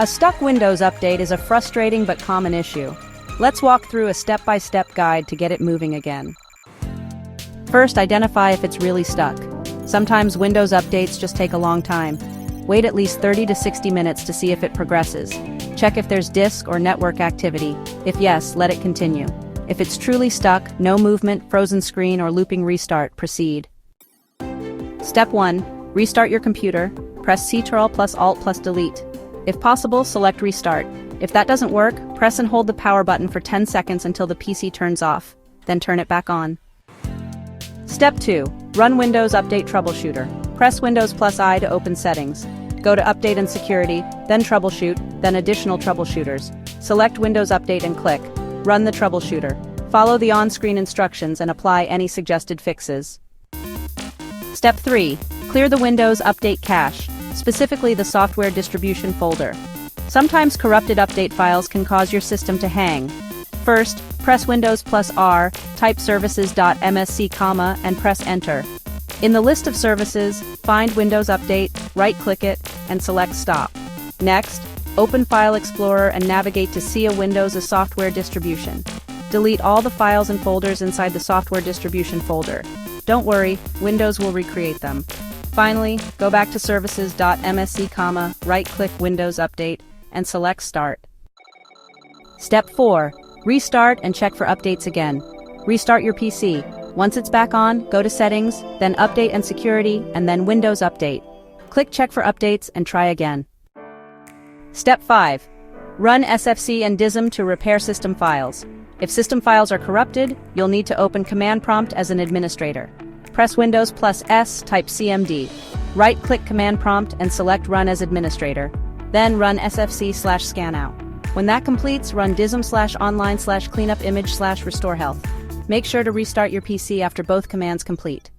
A stuck Windows update is a frustrating but common issue. Let's walk through a step-by-step guide to get it moving again. First, identify if it's really stuck. Sometimes Windows updates just take a long time. Wait at least 30 to 60 minutes to see if it progresses. Check if there's disk or network activity. If yes, let it continue. If it's truly stuck, no movement, frozen screen, or looping restart, proceed. Step 1. Restart your computer. Press Ctrl plus Alt plus Delete. If possible, select Restart. If that doesn't work, press and hold the power button for 10 seconds until the PC turns off. Then turn it back on. Step 2. Run Windows Update Troubleshooter. Press Windows plus I to open Settings. Go to Update and Security, then Troubleshoot, then Additional Troubleshooters. Select Windows Update and click Run the Troubleshooter. Follow the on-screen instructions and apply any suggested fixes. Step 3. Clear the Windows Update cache, specifically the software distribution folder. Sometimes corrupted update files can cause your system to hang. First, press Windows plus R, type services.msc, and press Enter. In the list of services, find Windows Update, right-click it, and select Stop. Next, open File Explorer and navigate to See a Windows a Software Distribution. Delete all the files and folders inside the software distribution folder. Don't worry, Windows will recreate them. Finally, go back to services.msc, right-click Windows Update, and select Start. Step 4. Restart and check for updates again. Restart your PC. Once it's back on, go to Settings, then Update and Security, and then Windows Update. Click Check for updates and try again. Step 5. Run SFC and DISM to repair system files. If system files are corrupted, you'll need to open Command Prompt as an administrator. Press Windows plus S, type CMD. Right-click Command Prompt and select Run as Administrator. Then run SFC/Scanout. When that completes, run DISM/online/cleanup image/restore health. Make sure to restart your PC after both commands complete.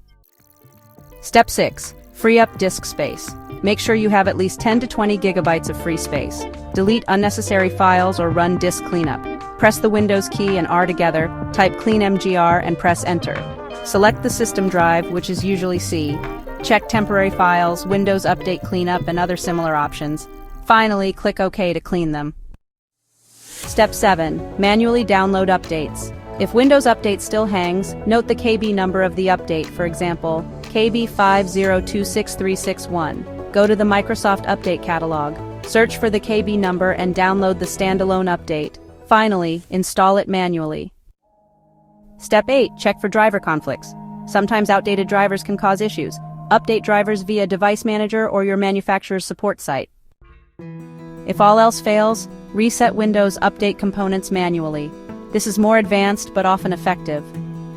Step 6. Free up disk space. Make sure you have at least 10 to 20 gigabytes of free space. Delete unnecessary files or run disk cleanup. Press the Windows key and R together, type clean-mgr and press Enter. Select the system drive, which is usually C. Check temporary files, Windows Update Cleanup, and other similar options. Finally, click OK to clean them. Step 7. Manually download updates. If Windows Update still hangs, note the KB number of the update, for example, KB5026361. Go to the Microsoft Update catalog, search for the KB number and download the standalone update. Finally, install it manually. Step 8. Check for driver conflicts. Sometimes outdated drivers can cause issues. Update drivers via Device Manager or your manufacturer's support site. If all else fails, reset Windows Update components manually. This is more advanced but often effective.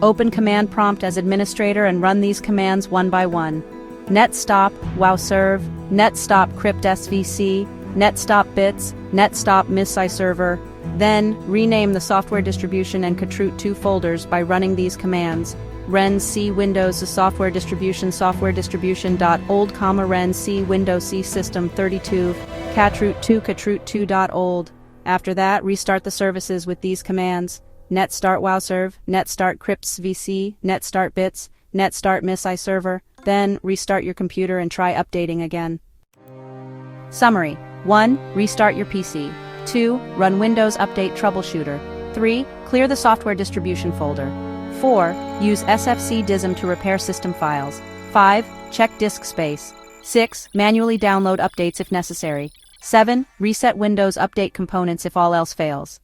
Open Command Prompt as administrator and run these commands one by one. netstop wowserve, netstop crypt svc, netstop bits, netstop missi server. Then, rename the software distribution and Ctrl 2 folders by running these commands. ren c windows the software distribution.old, ren c windows c system 32, Ctrl 2 After that, restart the services with these commands. netstart wowserve, netstart crypts vc, netstart bits, netstart missi server. Then, restart your computer and try updating again. Summary. 1. Restart your PC. 2. Run Windows Update Troubleshooter. 3. Clear the software distribution folder. 4. Use SFC DISM to repair system files. 5. Check disk space. 6. Manually download updates if necessary. 7. Reset Windows Update components if all else fails.